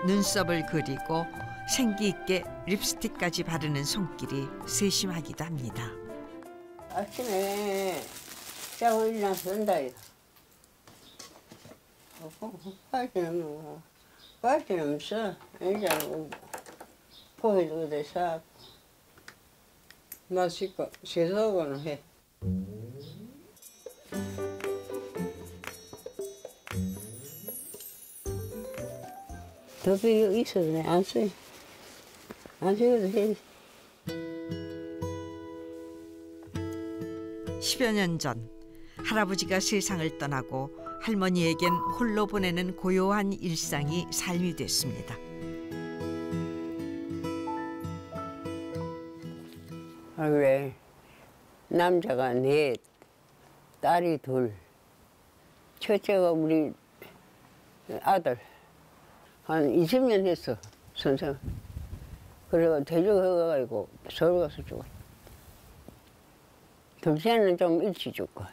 눈썹을 그리고 생기 있게 립스틱까지 바르는 손길이 세심하기도 합니다. 아침에 자고 일어나서 쓴다 이거. 과지는 없어. 이제 고기도 어디 사 맛있고 세수하고는 해. 더비 있어도 내 안 써요. 안 써도 해. 10여 년 전 할아버지가 세상을 떠나고 할머니에겐 홀로 보내는 고요한 일상이 삶이 됐습니다. 아 그래. 남자가 넷, 딸이 둘. 첫째가 우리 아들. 한 20년 됐어, 선생. 그래가 대적해가지고 서울 가서 죽었어. 둘째는 좀 일찍 죽고.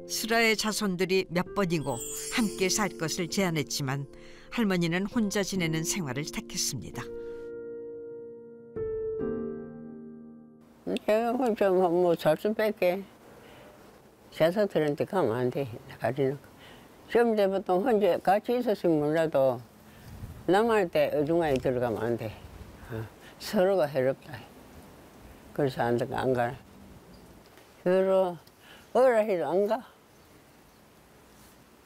슬아의 자손들이 몇 번이고 함께 살 것을 제안했지만 할머니는 혼자 지내는 생활을 택했습니다. 내가 혼자 뭐 살 수 뺄게. 자손들한테 가면 안 돼, 가지는. 좀 때부터 혼자 같이 있었으면 몰라도 남한테 어중간에 들어가면 안 돼. 서로가 해롭다. 그래서 안 가. 서로 어라 해도 안 가.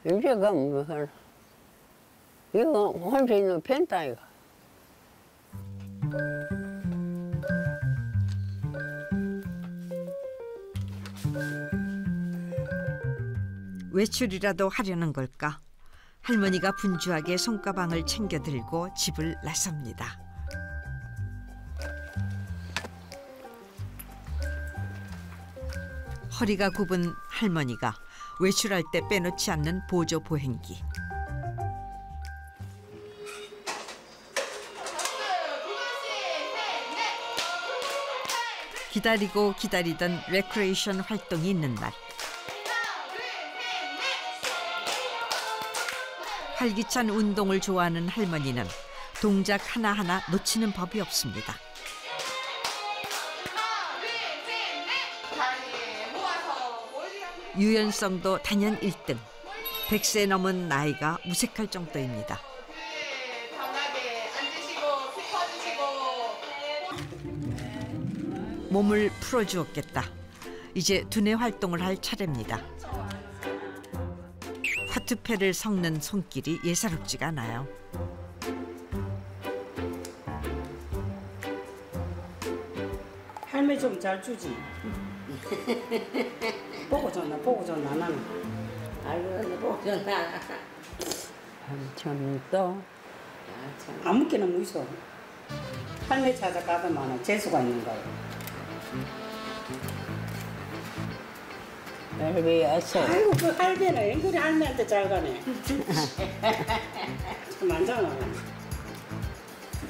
이제 가면 뭐 하나. 이거 혼자 있는 펜타 이거. 외출이라도 하려는 걸까? 할머니가 분주하게 손가방을 챙겨 들고 집을 나섭니다. 허리가 굽은 할머니가 외출할 때 빼놓지 않는 보조 보행기. 기다리고 기다리던 레크레이션 활동이 있는 날. 활기찬 운동을 좋아하는 할머니는 동작 하나하나 놓치는 법이 없습니다. 유연성도 단연 1등. 100세 넘은 나이가 무색할 정도입니다. 몸을 풀어주었겠다. 이제 두뇌 활동을 할 차례입니다. 화투패를 섞는 손길이 예사롭지가 않아요. 할매 좀 잘 주지. 보고 줬나 나는. 아이고 보고 줬나. 참 또. 아무렇게나 뭐 있어. 할매 찾아가더만 재수가 있는 거예요. 할배 왔어. 아이고 그 할배는 앵글이 할매한테 잘 가네. 참 많잖아.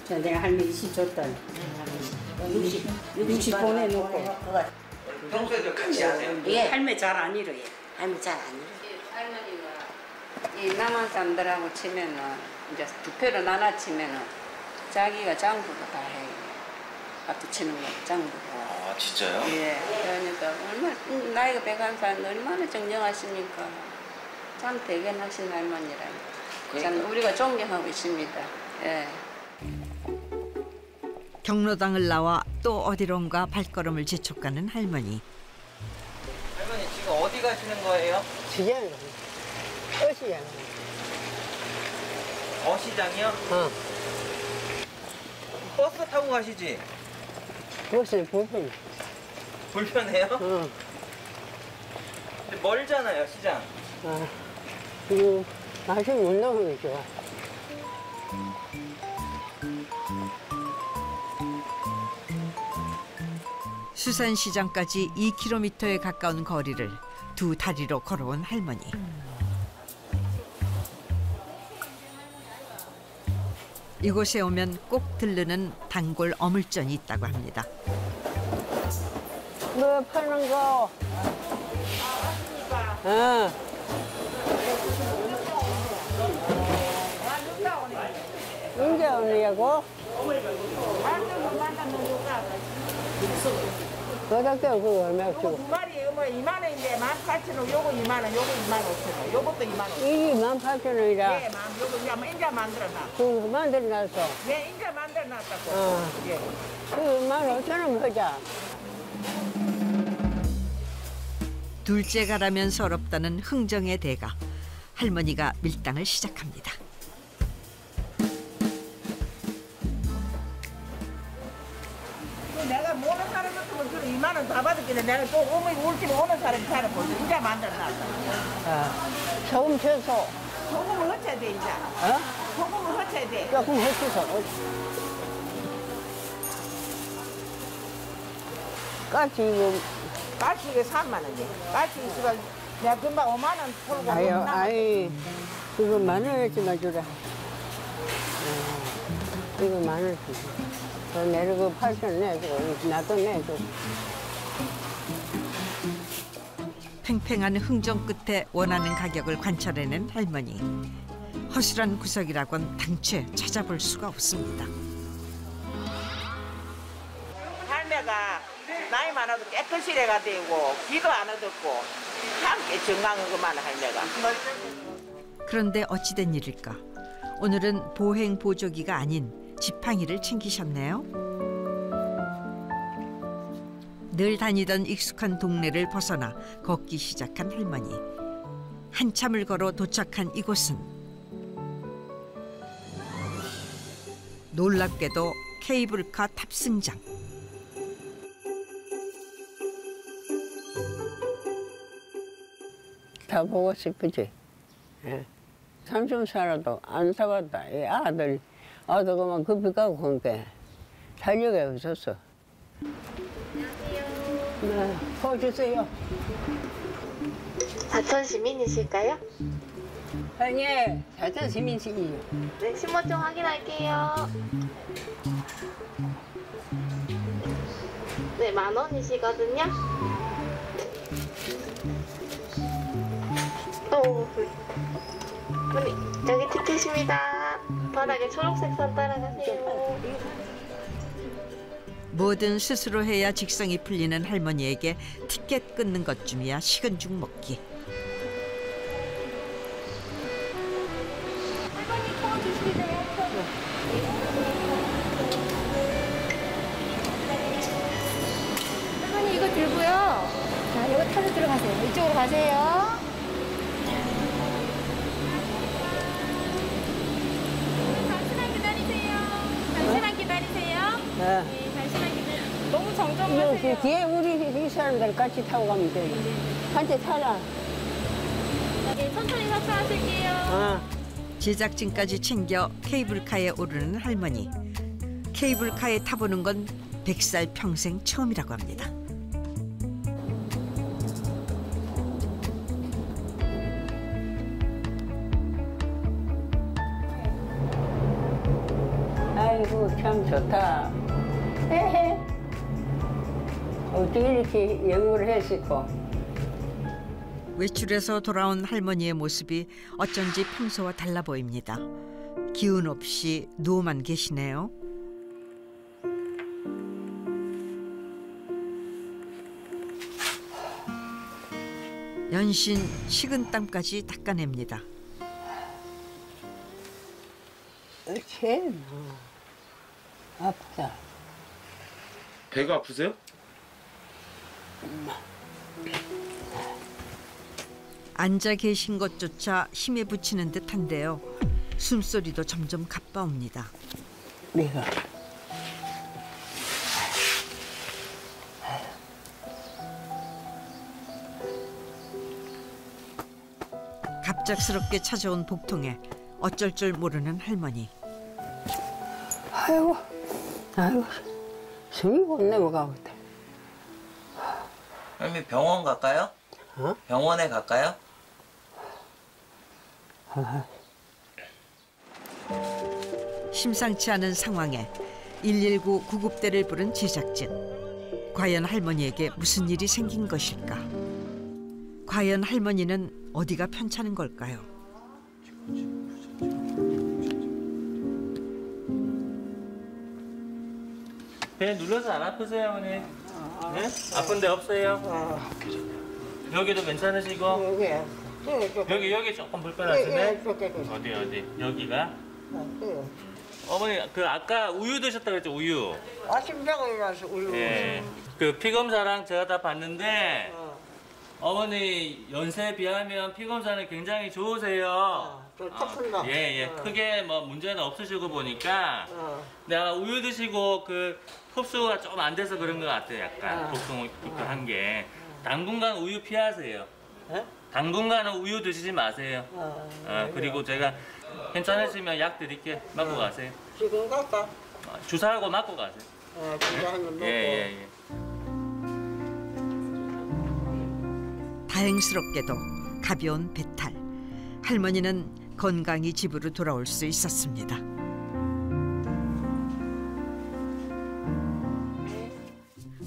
저 내가 할매 20 줬다. 60 보내놓고. 평소에도 같이 하세요? 예. 할매 잘 안 이래요. 할매 잘 안 이래. 할머니가 이 남한 사람들하고 치면은 이제 두 표로 나눠 치면은 자기가 장부도 다 해. 앞에 치는 거 장부도. 아 진짜요? 예. 그러니까 얼마나 나이가 101살 얼마나 정정하십니까. 참 대견하신 할머니라니. 참 우리가 존경하고 있습니다. 예. 경로당을 나와 또 어디론가 발걸음을 재촉하는 할머니. 할머니 지금 어디 가시는 거예요? 시장. 어시장. 어시장이요? 어. 버스 타고 가시지? 버스 불편. 불편해요? 어. 근데 멀잖아요 시장. 아. 그리고 아직 못 나오는 게 좋아. 수산시장까지 2km에 가까운 거리를 두 다리로 걸어온 할머니. 이곳에 오면 꼭 들르는 단골 어물전이 있다고 합니다. 뭐 파는 거? 어. 언제 오느냐고? 그렇게 그거 얼마 주고? 두 마리 뭐 2만 원인데 18,000원, 요거 2만 원, 요거 2만 5천 원, 요것도 2만 원. 이게 18,000원이라. 예, 요거 이제 만들어놔. 그거 만들어놨어. 예, 이제 만들어놨다고. 예. 그 15,000원 하자. 둘째 가라면 서럽다는 흥정의 대가. 할머니가 밀당을 시작합니다. 내가 모르는 사람 같으면 그 2만 원 다 받을게. 내가 또 우리 집에 오는 사람이 살아보지. 이제 만들어놨다. 소금 쳐서. 소금을 허쳐야 돼, 이제. 소금을 허쳐야 돼. 조금 해쳐서. 까치 이거. 까치 이게 3만 원이야. 까치 이거 내가 금방 5만 원 털고. 아이, 이거 10,000원어치만 주라. 이거 10,000원 주라. 내리고 8,000원 내주고, 나도 내주고. 팽팽한 흥정 끝에 원하는 가격을 관찰해낸 할머니. 허술한 구석이라곤 당최 찾아볼 수가 없습니다. 할매가 나이 많아도 깨끗이래가 되고 기도 안 얻었고 함께 건강한 것만 할매가. 그런데 어찌된 일일까? 오늘은 보행 보조기가 아닌 지팡이를 챙기셨네요. 늘 다니던 익숙한 동네를 벗어나 걷기 시작한 할머니. 한참을 걸어 도착한 이곳은 놀랍게도 케이블카 탑승장. 다 보고 싶지. 예. 삼촌 살아도 안 사봤다. 이 아들 그만 급히 가고 그러니까 살려가 없었어. 네, 거 주세요. 사천 시민이실까요? 아니, 사천 시민식이요. 네, 신분증 확인할게요. 네, 10,000원이시거든요. 언니, 여기 티켓입니다. 바닥에 초록색 선 따라가세요. 뭐든 스스로 해야 직성이 풀리는 할머니에게 티켓 끊는 것쯤이야 식은 죽 먹기. 할머니 이거 들고요. 자, 이거 타고 들어가세요. 이쪽으로 가세요. 잠시만 기다리세요. 잠시만 기다리세요. 네, 잠시만 기다리세요. 너무 정정하세요. 뒤에 우리 이 사람들 같이 타고 가면 돼. 같이 타라. 네, 천천히 하차하실게요. 제작진까지 챙겨 케이블카에 오르는 할머니. 케이블카에 타보는 건 100살 평생 처음이라고 합니다. 아이고 참 좋다. 어떻게 이렇게 영어를 했을까? 외출해서 돌아온 할머니의 모습이 어쩐지 평소와 달라 보입니다. 기운 없이 누워만 계시네요. 연신 식은땀까지 닦아냅니다. 어째 아프다. 배가 아프세요? 앉아 계신 것조차 힘에 부치는 듯한데요. 숨소리도 점점 가빠옵니다. 내가 갑작스럽게 찾아온 복통에 어쩔 줄 모르는 할머니. 아이고 숨이 못 넘어가고 있다. 할머니 병원 갈까요? 병원에 갈까요? 심상치 않은 상황에 119 구급대를 부른 제작진. 과연 할머니에게 무슨 일이 생긴 것일까? 과연 할머니는 어디가 편찮은 걸까요? 배 눌러서 안 아프세요, 어머니? 네? 아픈 데 없어요? 여기도 괜찮으시고? 여기 조금 불편하시네? 어디? 여기가? 어머니, 그 아까 우유 드셨다 그랬죠, 우유? 아침 자고 일어나서 우유. 예. 그 피검사랑 제가 다 봤는데, 어머니 연세에 비하면 피검사는 굉장히 좋으세요. 좋습니다. 예. 크게 뭐 문제는 없으시고 보니까 내가 우유 드시고 그 흡수가 좀 안 돼서 그런 것 같아요. 약간 복통부터 한 게. 당분간 우유 피하세요. 당분간은 우유 드시지 마세요. 그리고 제가 괜찮으시면 약 드릴게요. 맞고 가세요. 지금 갈까? 주사하고 맞고 가세요. 주사 한번 먹고. 예. 다행스럽게도 가벼운 배탈. 할머니는 건강히 집으로 돌아올 수 있었습니다.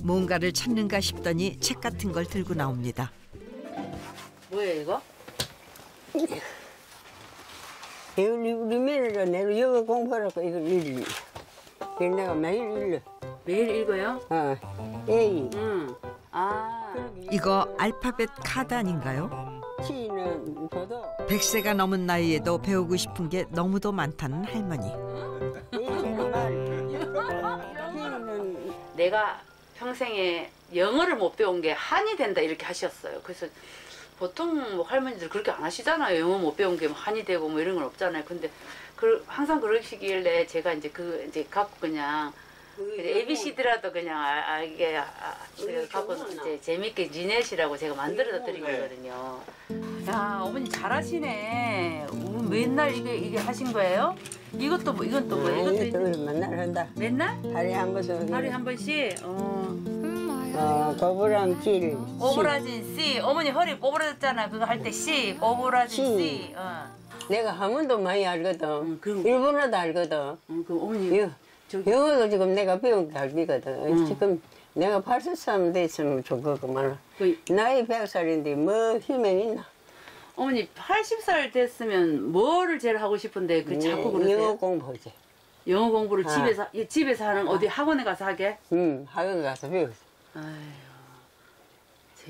뭔가를 찾는가 싶더니 책 같은 걸 들고 나옵니다. 뭐예요 이거? 우리 며느리가 내가 영어 공부하라고 이걸 읽리. 그래서 내가 매일 읽어. 매일 읽어요? A. 이거 알파벳 카드 아닌가요? T는 도도. 100세가 넘은 나이에도 배우고 싶은 게 너무도 많다는 할머니. A는 말. T는 내가 평생에 영어를 못 배운 게 한이 된다 이렇게 하셨어요. 그래서 보통 뭐 할머니들 그렇게 안 하시잖아요. 영어 못 배운 게 뭐 한이 되고 뭐 이런 건 없잖아요. 근데 항상 그러시길래 제가 이제 이제 갖고 그냥 ABCD라도 그냥 알게 갖고 이제 재밌게 지내시라고 제가 만들어다 드린 거거든요. 야 어머니 잘하시네. 맨날 이게 하신 거예요? 이건 또 뭐예요? 이것도 맨날 한다. 맨날? 하루에 한 번씩. 하루에 한 번씩? 거부랑 길. 오브라진 C. 어머니 허리 꼬부러졌잖아. 그거 할 때 C. 오브라진 C. 내가 한문도 많이 알거든. 일본어도 알거든. 그럼 어머니 영어도 지금 내가 배운 게 알거든. 지금 내가 80살 됐으면 좋겠구만. 나이 100살인데 뭐 희망 있나? 어머니 80살 됐으면 뭐를 제일 하고 싶은데 자꾸 그러세요? 영어 공부하지. 영어 공부를 집에서 하는 어디 학원에 가서 하게? 응, 학원 가서 배웠어. 아유.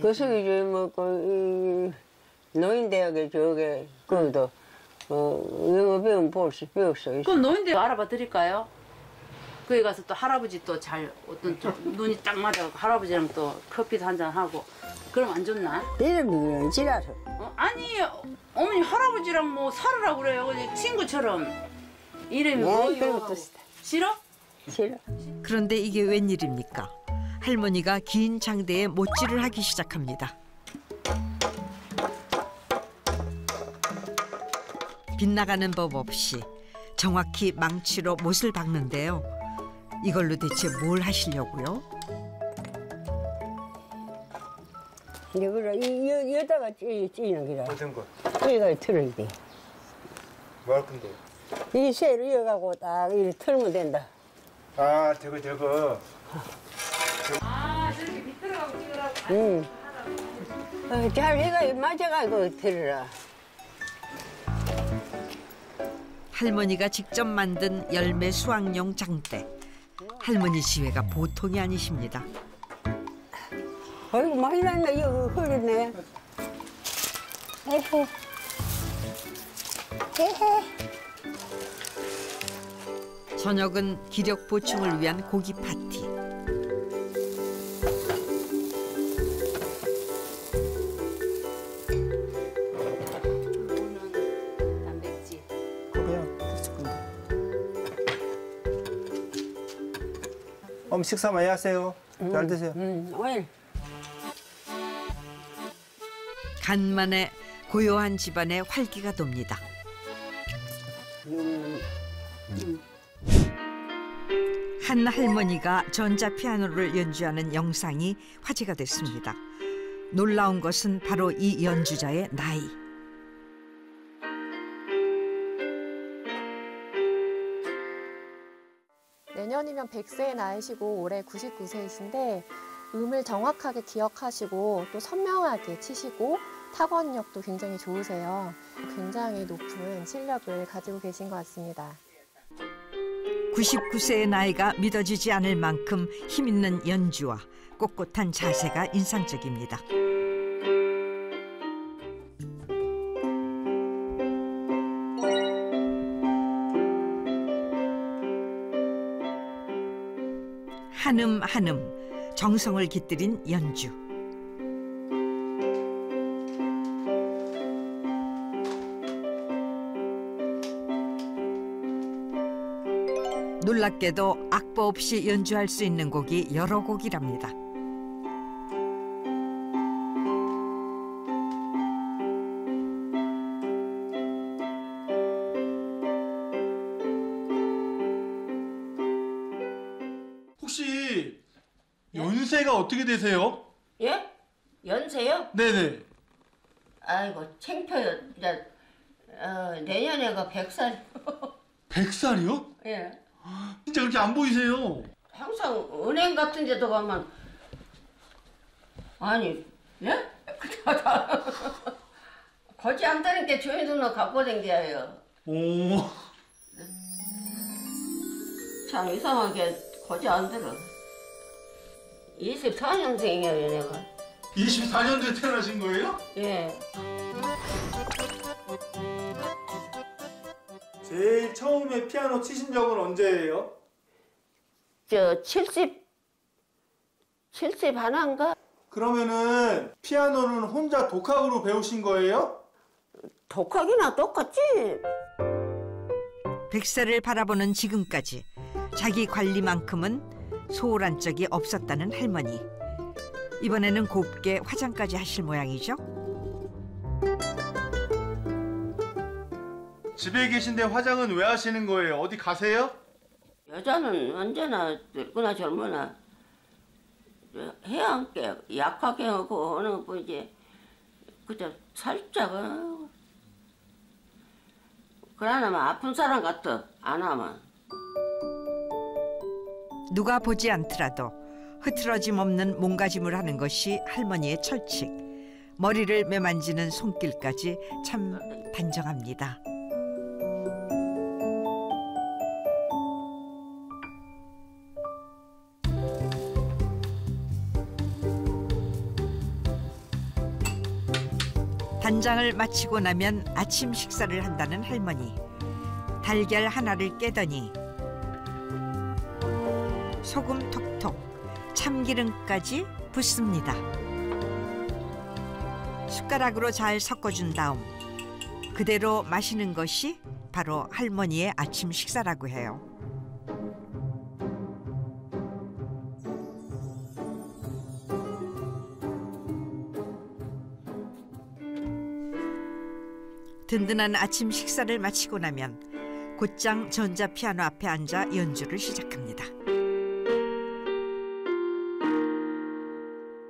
그래서 이제 뭐 노인대학에 저게 그것도 영어 배우면 배웠어. 그럼 노인대 알아봐 드릴까요? 거기 가서 또 할아버지 또 어떤 좀 눈이 딱 맞아갖고 할아버지랑 또 커피도 한잔 하고 그럼 안 좋나? 이름이 지라서. 아니 어머니 할아버지랑 뭐 살으라고 그래요. 그냥 친구처럼. 이름이 뭐예요? 싫어? 싫어. 그런데 이게 웬일입니까? 할머니가 긴 장대에 못질을 하기 시작합니다. 빗나가는 법 없이 정확히 망치로 못을 박는데요. 이걸로 대체 뭘 하시려고요? 이거를 여다가 찌는 기라. 어떤 거? 이걸 틀어야 돼. 뭐 할 건데? 이 쇠를 이어가고 딱 이렇게 틀면 된다. 아, 저거. 저렇게 밑으로가고 찍으라고. 응. 잘 해가 맞아가지고 틀어라. 할머니가 직접 만든 열매 수확용 장대. 할머니 지혜가 보통이 아니십니다. 아이고 많이 났네. 이거 흐르네. 에헤. 저녁은 기력 보충을 위한 고기 파티. 단백질. 어머니 식사 많이 하세요. 잘 드세요. 오늘 간만에 고요한 집안에 활기가 돕니다. 한 할머니가 전자피아노를 연주하는 영상이 화제가 됐습니다. 놀라운 것은 바로 이 연주자의 나이. 내년이면 100세의 나이시고 올해 99세이신데 음을 정확하게 기억하시고 또 선명하게 치시고 타건력도 굉장히 좋으세요. 굉장히 높은 실력을 가지고 계신 것 같습니다. 99세의 나이가 믿어지지 않을 만큼 힘있는 연주와 꼿꼿한 자세가 인상적입니다. 한음 한음 정성을 깃들인 연주. 놀랍게도 악보 없이 연주할 수 있는 곡이 여러 곡이랍니다. 혹시 연세가 어떻게 되세요? 예? 연세요? 네네. 아이고 창피해요. 이제 내년에가 100살. 100살이요? 예. 진짜 그렇게 안 보이세요. 항상 은행 같은 데도 가면 아니 예? 거지 않다는 게 저희 누나 갖고 댕겨요. 오. 참 이상하게 거지 안 들어. 24년생이에요 내가. 24년도에 태어나신 거예요? 예. 제일 처음에 피아노 치신 적은 언제예요? 저 70 하나인가? 그러면은 피아노는 혼자 독학으로 배우신 거예요? 독학이나 똑같지. 100세를 바라보는 지금까지 자기 관리만큼은 소홀한 적이 없었다는 할머니. 이번에는 곱게 화장까지 하실 모양이죠. 집에 계신데 화장은 왜 하시는 거예요? 어디 가세요? 여자는 언제나 늙거나 젊으나 해야 함께 약하게 하고 어느 뭐지 그저 살짝 그러나면 아픈 사람 같아 안 하면. 누가 보지 않더라도 흐트러짐 없는 몸가짐을 하는 것이 할머니의 철칙. 머리를 매만지는 손길까지 참 단정합니다. 단장을 마치고 나면 아침 식사를 한다는 할머니. 달걀 하나를 깨더니 소금 톡톡, 참기름까지 붓습니다. 숟가락으로 잘 섞어준 다음 그대로 마시는 것이 바로 할머니의 아침 식사라고 해요. 든든한 아침 식사를 마치고 나면 곧장 전자피아노 앞에 앉아 연주를 시작합니다.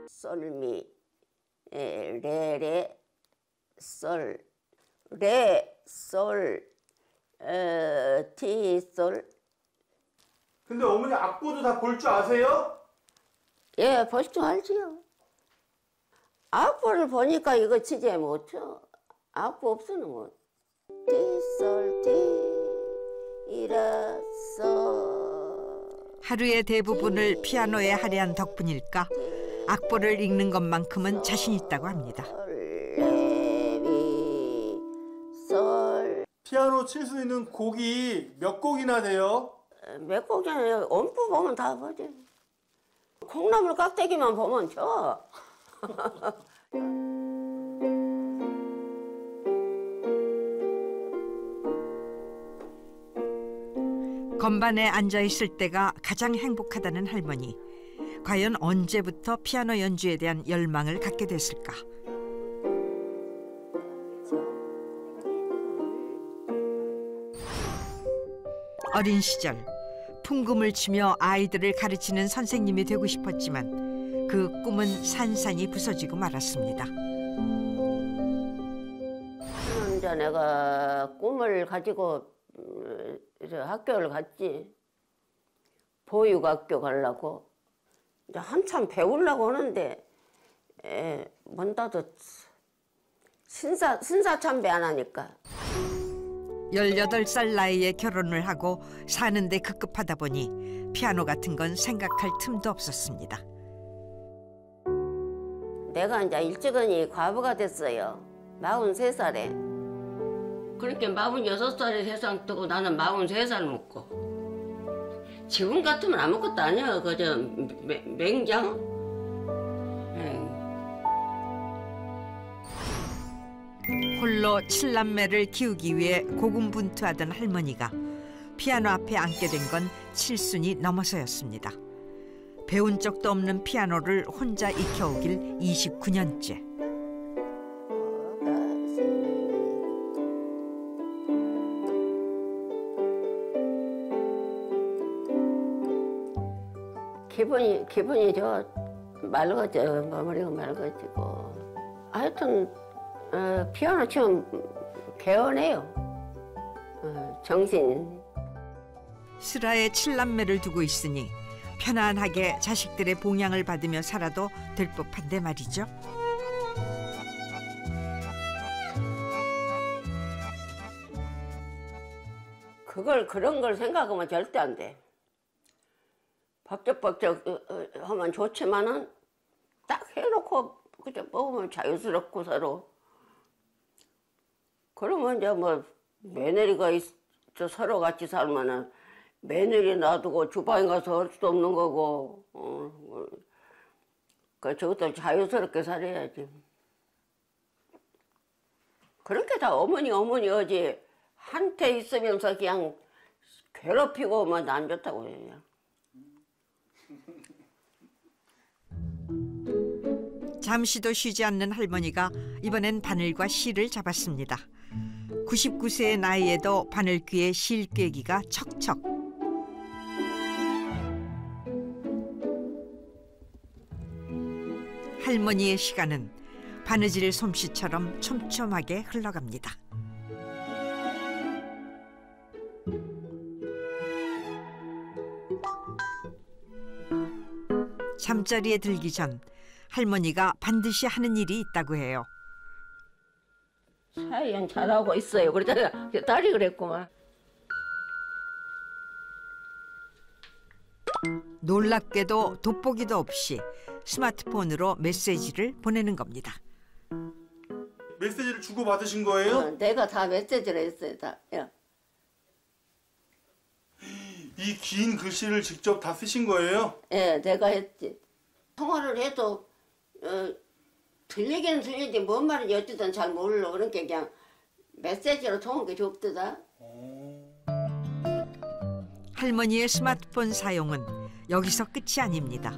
솔미 레레 솔 레 솔 티 솔. 근데 어머니 악보도 다 볼 줄 아세요? 예, 볼 줄 알지요. 악보를 보니까 이거 치지 못쳐. 악보 없으면 뭐 티 솔 티 이라 솔. 하루의 대부분을 피아노에 할애한 덕분일까 악보를 읽는 것만큼은 자신 있다고 합니다. 피아노 칠 수 있는 곡이 몇 곡이나 돼요? 몇 곡이 아니라 온부 보면 다 보지. 콩나물 깍대기만 보면 져. 건반에 앉아있을 때가 가장 행복하다는 할머니. 과연 언제부터 피아노 연주에 대한 열망을 갖게 됐을까? 어린 시절 풍금을 치며 아이들을 가르치는 선생님이 되고 싶었지만 그 꿈은 산산이 부서지고 말았습니다. 이제 내가 꿈을 가지고 학교를 갔지. 보육학교 가려고. 이제 한참 배우려고 하는데 문 닫아 신사참배 안 하니까. 18살 나이에 결혼을 하고 사는데 급급하다 보니 피아노 같은 건 생각할 틈도 없었습니다. 내가 이제 일찍은 과부가 됐어요. 43살에. 그렇게 46살에 세상 뜨고 나는 43살 먹고. 지금 같으면 아무것도 아니야. 그저 맹장. 홀로 7남매를 키우기 위해 고군분투하던 할머니가 피아노 앞에 앉게 된 건 7순이 넘어서였습니다. 배운 적도 없는 피아노를 혼자 익혀오길 29년째. 기분이 저 맑아져. 머리가 맑아지고. 하여튼 피아노 치면 개운해요. 정신. 슬하에 7남매를 두고 있으니 편안하게 자식들의 봉양을 받으며 살아도 될 법한데 말이죠. 그런 걸 생각하면 절대 안 돼. 법적법적 하면 좋지만은 딱 해놓고 그저 먹으면 자유스럽고 서로. 그러면 이제 뭐 며느리가 서로 같이 살면은 며느리 놔두고 주방에 가서 할 수도 없는 거고. 저것들 자유스럽게 살아야지. 그렇게 다 어머니 하지 한테 있으면서 그냥 괴롭히고만 안 좋다고 해요. 잠시도 쉬지 않는 할머니가 이번엔 바늘과 실을 잡았습니다. 99세의 나이에도 바늘귀에 실 꿰기가 척척. 할머니의 시간은 바느질 솜씨처럼 촘촘하게 흘러갑니다. 잠자리에 들기 전 할머니가 반드시 하는 일이 있다고 해요. 사연 잘하고 있어요. 그러잖아. 딸이 그랬구만. 놀랍게도 돋보기도 없이 스마트폰으로 메시지를 보내는 겁니다. 메시지를 주고받으신 거예요? 내가 다 메시지를 했어요. 다. 야. 이 긴 글씨를 직접 다 쓰신 거예요? 예, 내가 했지. 통화를 해도 들리기는 들리지 뭔 말인지 어쨌든 잘 몰라. 그러니까 그냥 메시지로 통한 게 좋더라. 할머니의 스마트폰 사용은 여기서 끝이 아닙니다.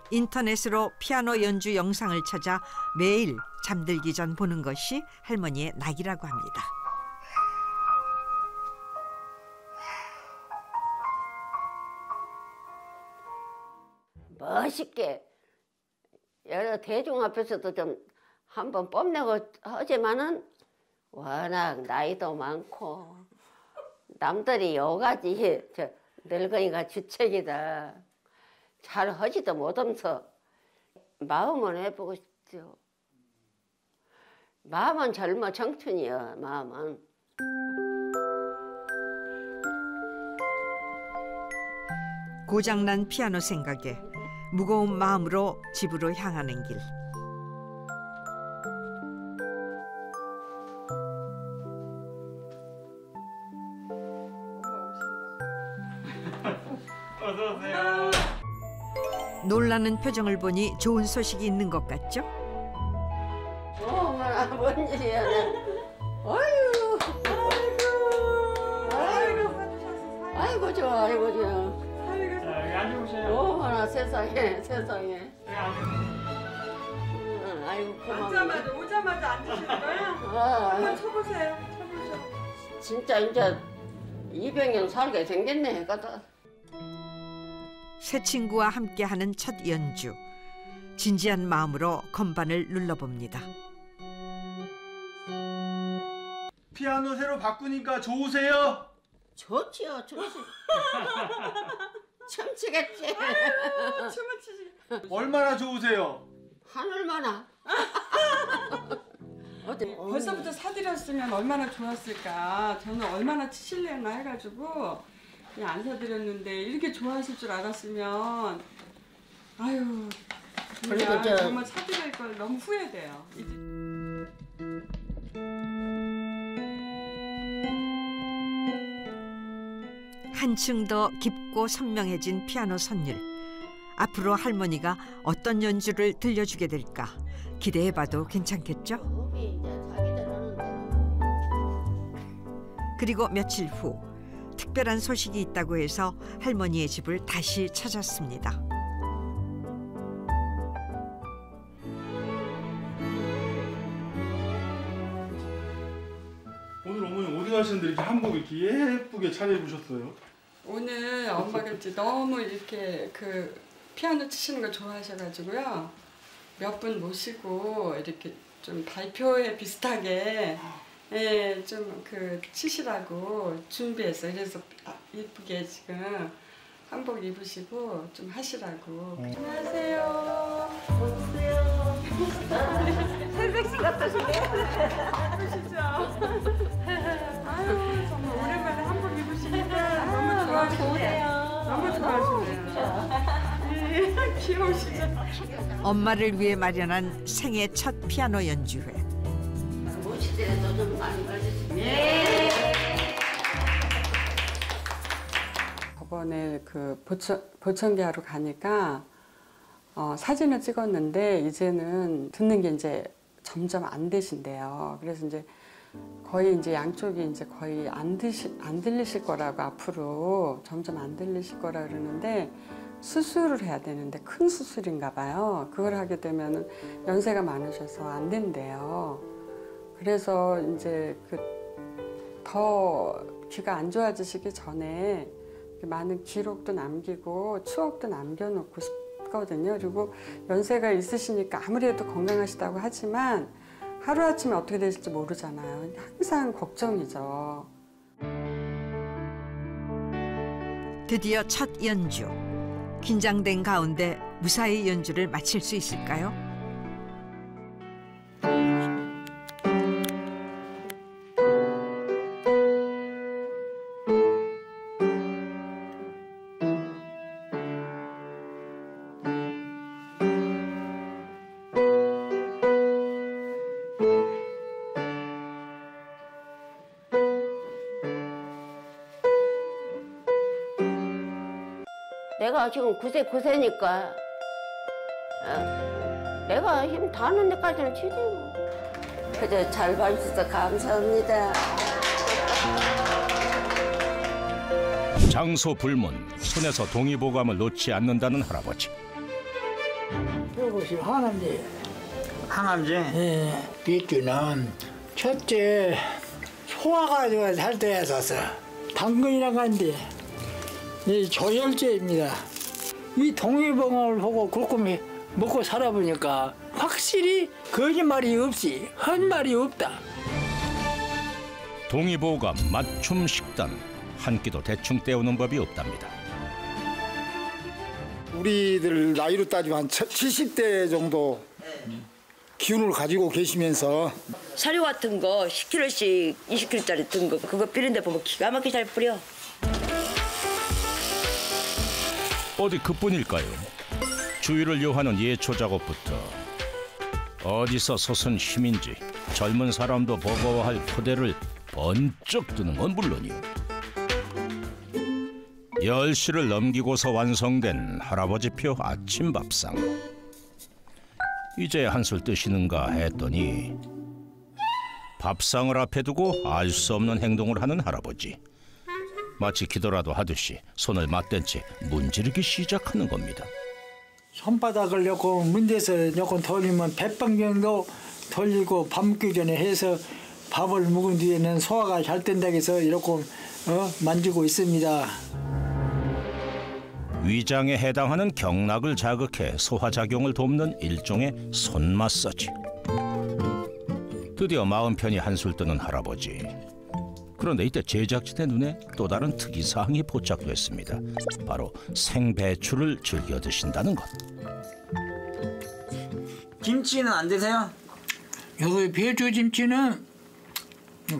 인터넷으로 피아노 연주 영상을 찾아 매일 잠들기 전 보는 것이 할머니의 낙이라고 합니다. 멋있게 여러 대중 앞에서도 좀 한번 뽐내고 하지만은 워낙 나이도 많고 남들이 여가지 저 늙은이가 주책이다 잘 하지도 못하면서 마음은 해보고 싶죠. 마음은 젊어 청춘이야. 마음은. 고장난 피아노 생각에 무거운 마음으로 집으로 향하는 길. 어서 오세요. 놀라는 표정을 보니 좋은 소식이 있는 것 같죠? 어머나 뭔 일이야. 아이고 아이고 좋아 아이고 좋아. 여기 앉아보세요. 어머나 세상에 세상에. 아이고 고마워. 오자마자 앉으시는 거예요? 한번 쳐보세요. 쳐보세요. 진짜 이제 200년 살게 생겼네. 가다. 새 친구와 함께하는 첫 연주. 진지한 마음으로 건반을 눌러봅니다. 피아노 새로 바꾸니까 좋으세요? 좋지요. 좋지. 춤추겠지. 춤을 추시. 얼마나 좋으세요? 하늘만아. 벌써부터 사드렸으면 얼마나 좋았을까. 저는 얼마나 치실래나 해가지고 그냥 안 사드렸는데 이렇게 좋아하실 줄 알았으면 아유 그냥 정말 사드릴 걸 너무 후회돼요. 한층 더 깊고 선명해진 피아노 선율. 앞으로 할머니가 어떤 연주를 들려주게 될까 기대해봐도 괜찮겠죠? 그리고 며칠 후 특별한 소식이 있다고 해서 할머니의 집을 다시 찾았습니다. 오늘 어머니 어디 가시는데 이렇게 한복 이렇게 예쁘게 차려입으셨어요? 오늘 엄마가 이제 너무 이렇게 그 피아노 치시는 거 좋아하셔가지고요. 몇 분 모시고 이렇게 좀 발표회 비슷하게 예, 좀 그 치시라고 준비했어요. 그래서 예쁘게 지금 한복 입으시고 좀 하시라고. 안녕하세요. 오세요. 새색시 같으시네. 예쁘시죠? 아유 정말 오랜만에 한복 입으시니까 너무 좋아하시네요. 너무 좋아하시네요. 귀여우시죠? 엄마를 위해 마련한 생애 첫 피아노 연주회. 모시더라도 좀 많이 가르쳐주세요. 네. 저번에 그 보청기 하러 가니까 사진을 찍었는데 이제는 듣는 게 이제 점점 안 되신대요. 그래서 이제 거의 이제 양쪽이 이제 거의 안 들리실 거라고 앞으로 점점 안 들리실 거라 그러는데 수술을 해야 되는데 큰 수술인가 봐요. 그걸 하게 되면 연세가 많으셔서 안 된대요. 그래서 이제 더 귀가 안 좋아지시기 전에 많은 기록도 남기고 추억도 남겨놓고 싶거든요. 그리고 연세가 있으시니까 아무래도 건강하시다고 하지만 하루아침에 어떻게 되실지 모르잖아요. 항상 걱정이죠. 드디어 첫 연주. 긴장된 가운데 무사히 연주를 마칠 수 있을까요? 내가 지금 9세니까 내가 힘 닿는 데까지는 치지 뭐. 그저 잘 봐주셔서 감사합니다. 장소 불문, 손에서 동의보감을 놓지 않는다는 할아버지. 이것이 항암제. 항암제? 예, 비주는 첫째 소화가 잘 돼야 써서 당근이라고 하는데 이 조혈제입니다. 이 동의보감을 보고 굵고 먹고 살아보니까 확실히 거짓말이 없이 헛말이 없다. 동의보감, 맞춤 식단, 한 끼도 대충 때우는 법이 없답니다. 우리들 나이로 따지면 한 70대 정도 기운을 가지고 계시면서 사료 같은 거 10kg씩 20kg짜리 든 거 그거 뿌리는데 보면 기가 막히게 잘 뿌려. 어디 그뿐일까요? 주위를 요하는 예초 작업부터 어디서 솟은 힘인지 젊은 사람도 버거워할 포대를 번쩍 드는 건 물론이요. 10시를 넘기고서 완성된 할아버지표 아침 밥상. 이제 한술 뜨시는가 했더니 밥상을 앞에 두고 알 수 없는 행동을 하는 할아버지. 마치 기도라도 하듯이 손을 맞댄 채 문지르기 시작하는 겁니다. 손바닥을 넣고 문대서 조금 돌리면 100방 정도 돌리고 밥 먹기 전에 해서 밥을 먹은 뒤에는 소화가 잘 된다고 해서 이렇게 만지고 있습니다. 위장에 해당하는 경락을 자극해 소화작용을 돕는 일종의 손 마사지. 드디어 마음 편히 한술 뜨는 할아버지. 그런데 이때 제작진의 눈에 또 다른 특이사항이 포착됐습니다. 바로 생배추를 즐겨 드신다는 것. 김치는 안 드세요? 여기 배추김치는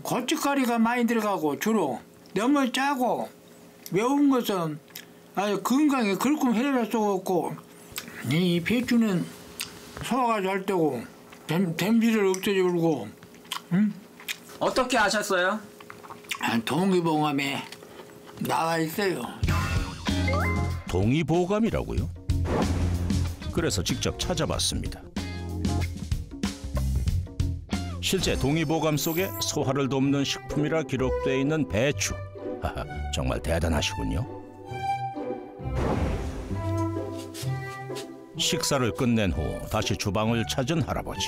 고춧가루가 많이 들어가고 주로 너무 짜고 매운 것은 아주 건강에 그렇게 해를 쏘고 이 배추는 소화가 잘 되고 댐비를 없애주고 응? 어떻게 아셨어요? 동의보감에 나와 있어요. 동의보감이라고요? 그래서 직접 찾아봤습니다. 실제 동의보감 속에 소화를 돕는 식품이라 기록되어 있는 배추. 하하, 정말 대단하시군요. 식사를 끝낸 후 다시 주방을 찾은 할아버지.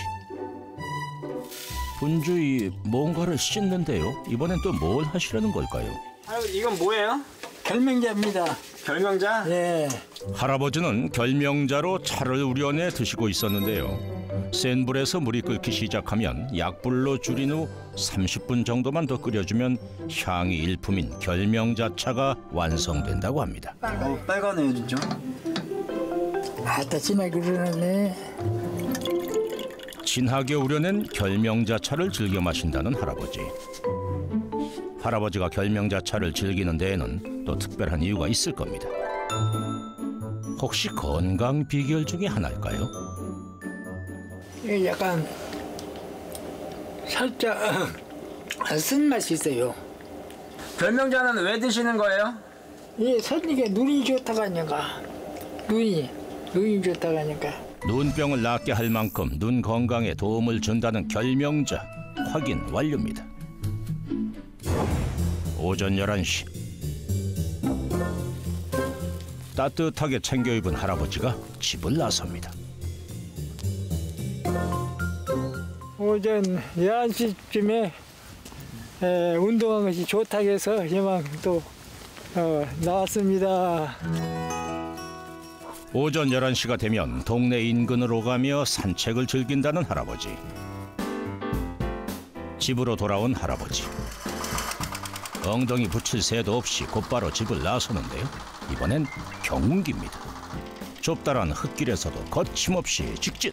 분주히 뭔가를 씻는데요. 이번엔 또 뭘 하시려는 걸까요? 할아버지 이건 뭐예요? 결명자입니다. 결명자? 네. 할아버지는 결명자로 차를 우려내 드시고 있었는데요. 센 불에서 물이 끓기 시작하면 약불로 줄인 후 30분 정도만 더 끓여주면 향이 일품인 결명자차가 완성된다고 합니다. 빨가네요 진짜. 아따 진하게 우려냈네. 진하게 우려낸 결명자차를 즐겨 마신다는 할아버지. 할아버지가 결명자차를 즐기는 데에는 또 특별한 이유가 있을 겁니다. 혹시 건강 비결 중에 하나일까요? 이게 약간 살짝 쓴맛이 있어요. 결명자는 왜 드시는 거예요? 예, 선이게 눈이 좋다고 하니까 눈이 좋다고 하니까. 눈병을 낫게 할 만큼 눈 건강에 도움을 준다는 결명자 확인 완료입니다. 오전 11시 따뜻하게 챙겨 입은 할아버지가 집을 나섭니다. 오전 11시쯤에 운동한 것이 좋다고 해서 이만 또 나왔습니다. 오전 11시가 되면 동네 인근으로 가며 산책을 즐긴다는 할아버지. 집으로 돌아온 할아버지. 엉덩이 붙일 새도 없이 곧바로 집을 나서는데요. 이번엔 경운기입니다. 좁다란 흙길에서도 거침없이 직진.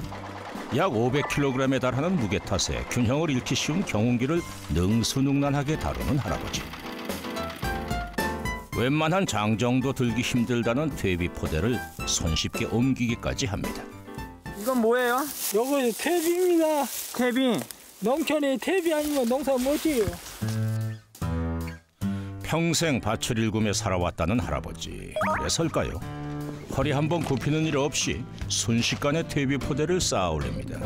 약 500kg에 달하는 무게 탓에 균형을 잃기 쉬운 경운기를 능수능란하게 다루는 할아버지. 웬만한 장정도 들기 힘들다는 퇴비포대를 손쉽게 옮기기까지 합니다. 이건 뭐예요? 요거 퇴비입니다. 퇴비? 농촌에 퇴비 아니면 농사 못 지어요. 평생 밭을 일구며 살아왔다는 할아버지. 그래서일까요? 허리 한번 굽히는 일 없이 순식간에 퇴비포대를 쌓아 올립니다.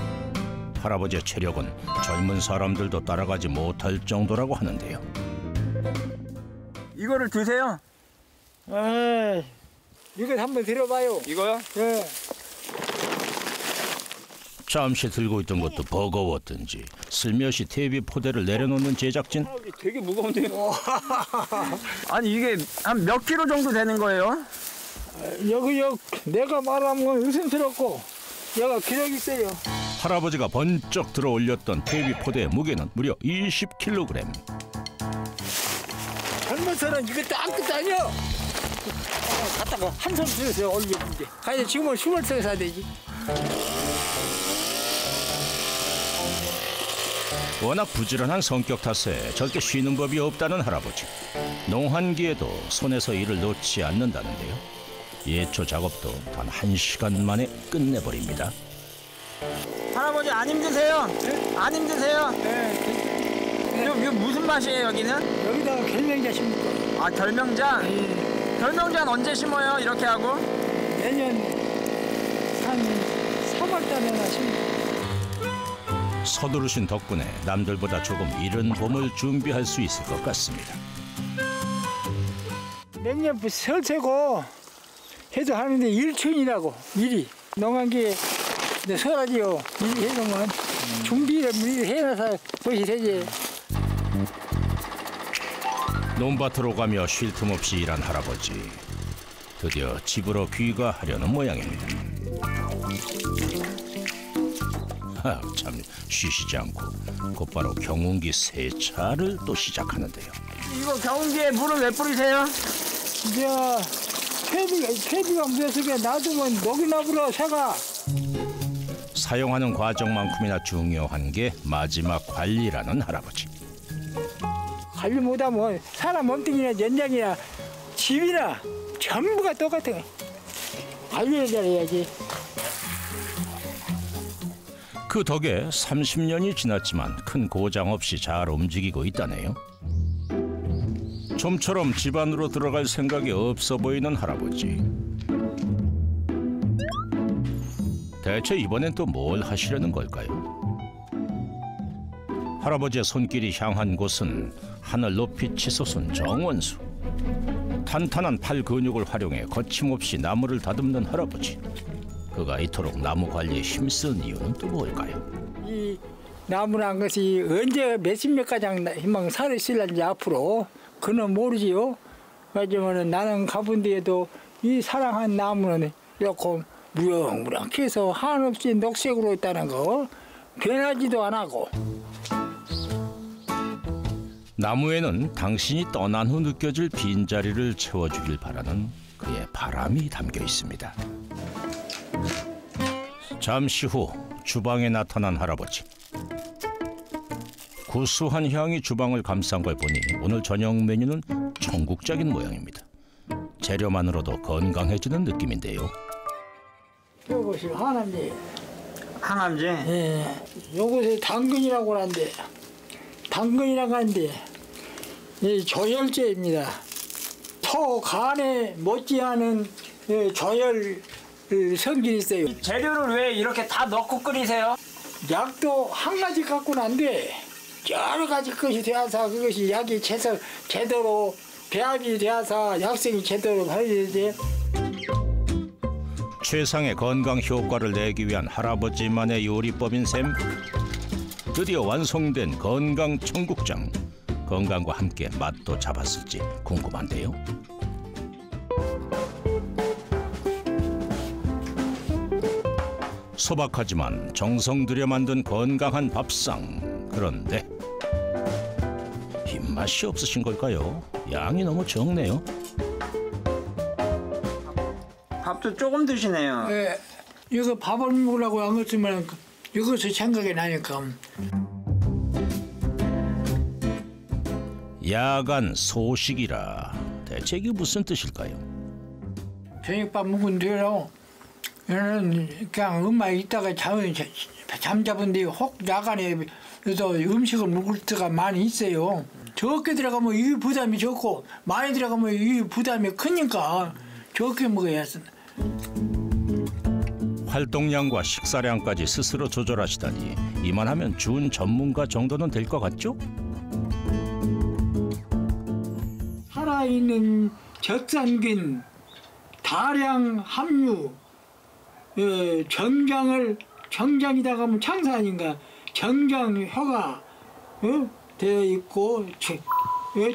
할아버지의 체력은 젊은 사람들도 따라가지 못할 정도라고 하는데요. 이거를 드세요? 이거 한번 들어봐요. 이거요? 네. 잠시 들고 있던 것도 버거웠던지 슬며시 퇴비포대를 내려놓는 제작진. 되게 무거운데요? 아니 이게 한 몇 킬로 정도 되는 거예요? 여기 내가 말하면 의심스럽고 얘가 기력 있어요. 할아버지가 번쩍 들어 올렸던 퇴비포대의 무게는 무려 20kg. 젊은 사람 이것도 아무것도 아니야. 갖다가 한 손 들어서 올려준대. 아니 지금은 20살 사야 되지. 워낙 부지런한 성격 탓에 절대 쉬는 법이 없다는 할아버지. 농한기에도 손에서 일을 놓지 않는다는데요. 예초 작업도 단 1시간 만에 끝내버립니다. 할아버지 안 힘드세요? 네? 안 힘드세요? 네. 이거 무슨 맛이에요 여기는? 여기다가 결명자 심을까? 아 결명자? 네. 결명자는 언제 심어요 이렇게 하고? 내년 한 3월달에나 심을까? 서두르신 덕분에 남들보다 조금 이른 봄을 준비할 수 있을 것 같습니다. 내년부터 설세고 해도 하는데 일천이라고 미리 농한기에 설하지요. 미리 해놓으면 준비를 미리 해놔서 그것이 되지. 논밭으로 가며 쉴 틈 없이 일한 할아버지. 드디어 집으로 귀가하려는 모양입니다. 참 쉬시지 않고 곧바로 경운기 세차를 또 시작하는데요. 이거 경운기에 물을 왜 뿌리세요? 이제 퇴비가 묻어서 놔두면 녹이 나불어 새가. 사용하는 과정만큼이나 중요한 게 마지막 관리라는 할아버지. 관리 못하면 사람 몸뚱이나 연장이나 집이나 전부가 똑같아. 관리를 잘해야지. 그 덕에 30년이 지났지만 큰 고장 없이 잘 움직이고 있다네요. 좀처럼 집 안으로 들어갈 생각이 없어 보이는 할아버지. 대체 이번엔 또 뭘 하시려는 걸까요? 할아버지의 손길이 향한 곳은 하늘 높이 치솟은 정원수. 탄탄한 팔 근육을 활용해 거침없이 나무를 다듬는 할아버지. 그가 이토록 나무 관리에 힘쓴 이유는 또 뭘까요? 이 나무란 것이 언제 몇십몇 가장 희망 살을 쓸는지 앞으로 그는 모르지요. 하지만 나는 가본 데에도 이 사랑한 나무는 이렇게 무럭무럭해서 한없이 녹색으로 있다는 거 변하지도 안 하고. 나무에는 당신이 떠난 후 느껴질 빈자리를 채워주길 바라는 그의 바람이 담겨 있습니다. 잠시 후 주방에 나타난 할아버지. 구수한 향이 주방을 감싼 걸 보니 오늘 저녁 메뉴는 청국장인 모양입니다. 재료만으로도 건강해지는 느낌인데요. 이것이 항암제. 항암제? 예. 요것이 당근이라고 하는데, 당근이라고 하는데 이 조혈제입니다. 토 간에 못지않은 조혈 성질이 있어요. 재료를 왜 이렇게 다 넣고 끓이세요? 약도 한 가지 갖고는 안 돼. 여러 가지 것이 되어서 그것이 약이 제대로 배합이 되어서 약성이 제대로 발휘되지. 최상의 건강 효과를 내기 위한 할아버지만의 요리법인 셈. 드디어 완성된 건강 청국장. 건강과 함께 맛도 잡았을지 궁금한데요. 소박하지만 정성 들여 만든 건강한 밥상. 그런데 입맛이 없으신 걸까요? 양이 너무 적네요. 밥도 조금 드시네요. 예, 이거 밥을 먹으려고 안 했으면 이것이 생각이 나니까. 야간 소식이라 대체 이게 무슨 뜻일까요? 저녁밥 먹은 뒤로 얘는 그냥 엄마 있다가 잠자본 뒤에 혹 야간에 그래서 음식을 먹을 때가 많이 있어요. 적게 들어가면 이 부담이 적고 많이 들어가면 이 부담이 크니까 적게 먹어야 했어. 활동량과 식사량까지 스스로 조절하시다니 이만하면 준 전문가 정도는 될 것 같죠? 살아있는 젖산균 다량 함유 정장이다 가면 창사 아닌가 정장 혀가 되어 있고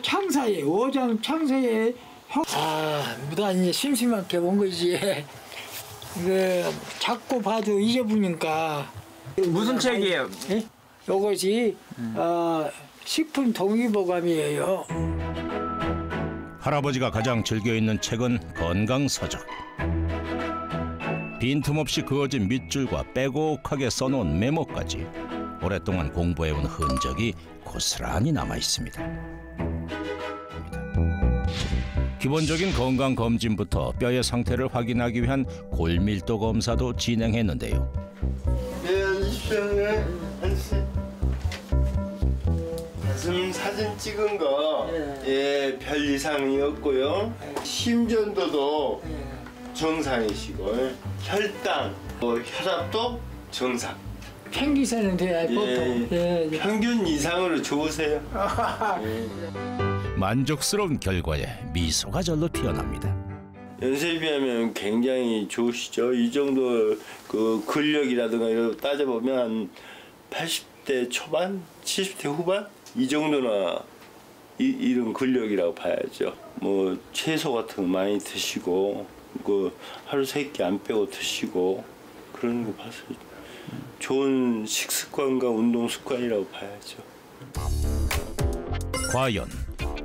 창사에 오장 창사에 무단히 심심하게 온 거지. 자꾸 봐도 잊어보니까. 무슨 책이에요? 이것이 식품 동의보감이에요. 할아버지가 가장 즐겨 읽는 책은 건강서적. 빈틈없이 그어진 밑줄과 빼곡하게 써놓은 메모까지 오랫동안 공부해온 흔적이 고스란히 남아 있습니다. 기본적인 건강 검진부터 뼈의 상태를 확인하기 위한 골밀도 검사도 진행했는데요. 네, 앉으십시오. 앉으세요. 가슴 사진 찍은 거, 별 이상이 없고요. 심전도도 정상이시고, 혈당, 혈압도 정상. 평균선은 돼야 보통. 평균 이상으로 좋으세요. 만족스러운 결과에 미소가 절로 피어납니다. 연세에 비하면 굉장히 좋으시죠. 이 정도 그 근력이라든가 이런 따져보면 한 80대 초반, 70대 후반 이 정도나 이런 근력이라고 봐야죠. 뭐 채소 같은 거 많이 드시고 그 하루 3끼 안 빼고 드시고 그런 거 봐서 좋은 식습관과 운동 습관이라고 봐야죠. 과연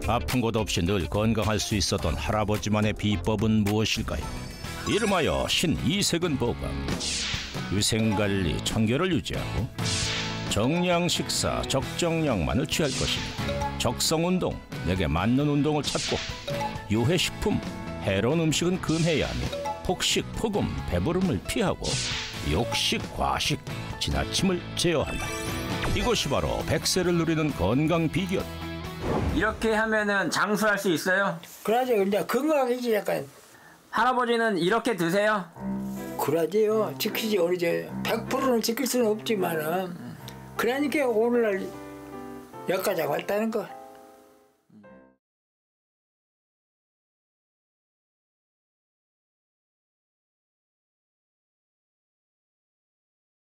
아픈 곳 없이 늘 건강할 수 있었던 할아버지만의 비법은 무엇일까요? 이름하여 신이세근 보감. 위생관리, 청결을 유지하고 정량 식사, 적정량만을 취할 것이며 적성운동, 내게 맞는 운동을 찾고 유해식품, 해로운 음식은 금해야 하며 폭식, 폭음, 배부름을 피하고 욕식, 과식, 지나침을 제어한다. 이것이 바로 100세를 누리는 건강 비결. 이렇게 하면은 장수할 수 있어요? 그러죠. 이제 건강이지 약간. 할아버지는 이렇게 드세요? 그러지요. 지키지 어리지. 100%는 지킬 수는 없지만은 그러니까 오늘날 여기까지 왔다는 거.